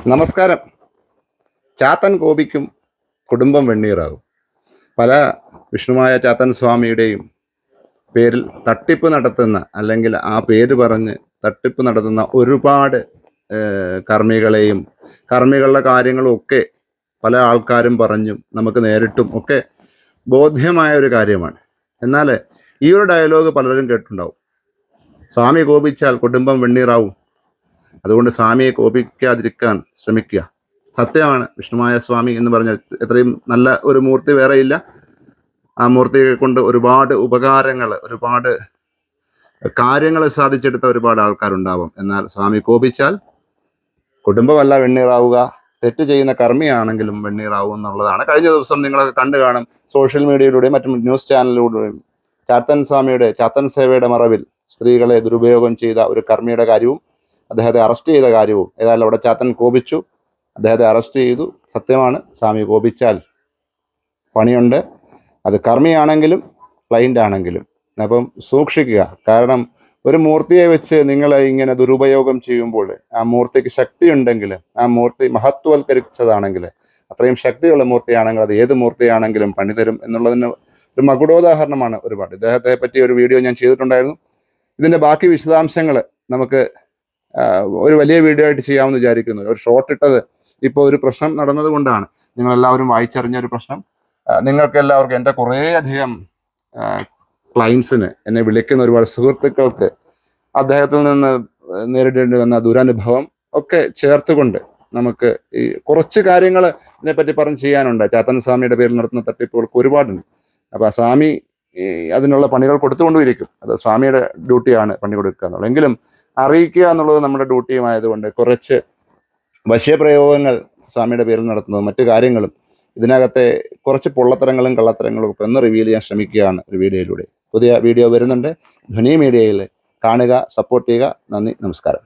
നമസ്കാരം. ചാത്തൻ കോപിക്കും, കുടുംബം വെണ്ണീറാകും. പല വിഷ്ണുമായ ചാത്തൻ സ്വാമിയുടെയും പേരിൽ തട്ടിപ്പ് നടത്തുന്ന, അല്ലെങ്കിൽ ആ പേര് പറഞ്ഞ് തട്ടിപ്പ് നടത്തുന്ന ഒരുപാട് കർമ്മികളെയും കർമ്മികളുടെ കാര്യങ്ങളും ഒക്കെ പല ആൾക്കാരും പറഞ്ഞും നമുക്ക് നേരിട്ടും ഒക്കെ ബോധ്യമായ ഒരു കാര്യമാണ്. എന്നാൽ ഈ ഒരു ഡയലോഗ് പലരും കേട്ടിട്ടുണ്ടാവും. സ്വാമി കോപിച്ചാൽ കുടുംബം വെണ്ണീറാവും, അതുകൊണ്ട് സ്വാമിയെ കോപിക്കാതിരിക്കാൻ ശ്രമിക്കുക. സത്യമാണ്. വിഷ്ണുമായ സ്വാമി എന്ന് പറഞ്ഞാൽ എത്രയും നല്ല ഒരു മൂർത്തി വേറെയില്ല. ആ മൂർത്തിയെ കൊണ്ട് ഒരുപാട് ഉപകാരങ്ങൾ, ഒരുപാട് കാര്യങ്ങൾ സാധിച്ചെടുത്ത ഒരുപാട് ആൾക്കാരുണ്ടാവും. എന്നാൽ സ്വാമി കോപിച്ചാൽ കുടുംബമല്ല വെണ്ണീറാവുക, തെറ്റ് ചെയ്യുന്ന കർമ്മിയാണെങ്കിലും വെണ്ണീറാവും എന്നുള്ളതാണ്. കഴിഞ്ഞ ദിവസം നിങ്ങളൊക്കെ കണ്ടു കാണും, സോഷ്യൽ മീഡിയയിലൂടെയും മറ്റും ന്യൂസ് ചാനലിലൂടെയും ചാത്തൻ സ്വാമിയുടെ ചാത്തൻ സേവയുടെ മറവിൽ സ്ത്രീകളെ ദുരുപയോഗം ചെയ്ത ഒരു കർമ്മിയുടെ കാര്യവും അദ്ദേഹത്തെ അറസ്റ്റ് ചെയ്ത കാര്യവും. ഏതായാലും അവിടെ ചാത്തൻ കോപിച്ചു, അദ്ദേഹത്തെ അറസ്റ്റ് ചെയ്തു. സത്യമാണ്, സ്വാമി കോപിച്ചാൽ പണിയുണ്ട്. അത് കർമ്മിയാണെങ്കിലും ക്ലൈൻ്റ് ആണെങ്കിലും. അപ്പം സൂക്ഷിക്കുക. കാരണം ഒരു മൂർത്തിയെ വെച്ച് നിങ്ങൾ ഇങ്ങനെ ദുരുപയോഗം ചെയ്യുമ്പോൾ ആ മൂർത്തിക്ക് ശക്തി ഉണ്ടെങ്കിൽ, ആ മൂർത്തി മഹത്വവൽക്കരിച്ചതാണെങ്കിൽ, അത്രയും ശക്തിയുള്ള മൂർത്തിയാണെങ്കിൽ അത് ഏത് മൂർത്തിയാണെങ്കിലും പണിതരും എന്നുള്ളതിന് ഒരു മകുടോദാഹരണമാണ് ഒരുപാട്. ഇദ്ദേഹത്തെ പറ്റി ഒരു വീഡിയോ ഞാൻ ചെയ്തിട്ടുണ്ടായിരുന്നു. ഇതിൻ്റെ ബാക്കി വിശദാംശങ്ങൾ നമുക്ക് ഒരു വലിയ വീഡിയോ ആയിട്ട് ചെയ്യാമെന്ന് വിചാരിക്കുന്നു. ഒരു ഷോർട്ട് ഇട്ടത് ഇപ്പോൾ ഒരു പ്രശ്നം നടന്നത് കൊണ്ടാണ്. നിങ്ങളെല്ലാവരും വായിച്ചറിഞ്ഞ ഒരു പ്രശ്നം. നിങ്ങൾക്ക് എല്ലാവർക്കും, എൻ്റെ കുറേ അധികം ക്ലയൻസിന്, എന്നെ വിളിക്കുന്ന ഒരുപാട് സുഹൃത്തുക്കൾക്ക് അദ്ദേഹത്തിൽ നിന്ന് നേരിടേണ്ടി വന്ന ദുരനുഭവം ഒക്കെ ചേർത്തുകൊണ്ട് നമുക്ക് ഈ കുറച്ച് കാര്യങ്ങൾ ഇതിനെപ്പറ്റി പറഞ്ഞ് ചെയ്യാനുണ്ട്. ചാത്തൻ സ്വാമിയുടെ പേരിൽ നടത്തുന്ന തട്ടിപ്പുകൾക്ക് ഒരുപാടുണ്ട്. അപ്പോൾ ആ സ്വാമി അതിനുള്ള പണികൾ കൊടുത്തുകൊണ്ടിരിക്കും. അത് സ്വാമിയുടെ ഡ്യൂട്ടിയാണ് പണി കൊടുക്കുക എന്നുള്ളത്. എങ്കിലും അറിയിക്കുക എന്നുള്ളത് നമ്മുടെ ഡ്യൂട്ടിയുമായതുകൊണ്ട് കുറച്ച് വശ്യപ്രയോഗങ്ങൾ സ്വാമിയുടെ പേരിൽ നടത്തുന്നതും മറ്റു കാര്യങ്ങളും ഇതിനകത്തെ കുറച്ച് പൊള്ളത്തരങ്ങളും കള്ളത്തരങ്ങളും ഒക്കെ ഒന്ന് റിവീൽ ചെയ്യാൻ ശ്രമിക്കുകയാണ് ഒരു വീഡിയോയിലൂടെ. പുതിയ വീഡിയോ വരുന്നുണ്ട്. ധ്വനി മീഡിയയിൽ കാണുക, സപ്പോർട്ട് ചെയ്യുക. നന്ദി, നമസ്കാരം.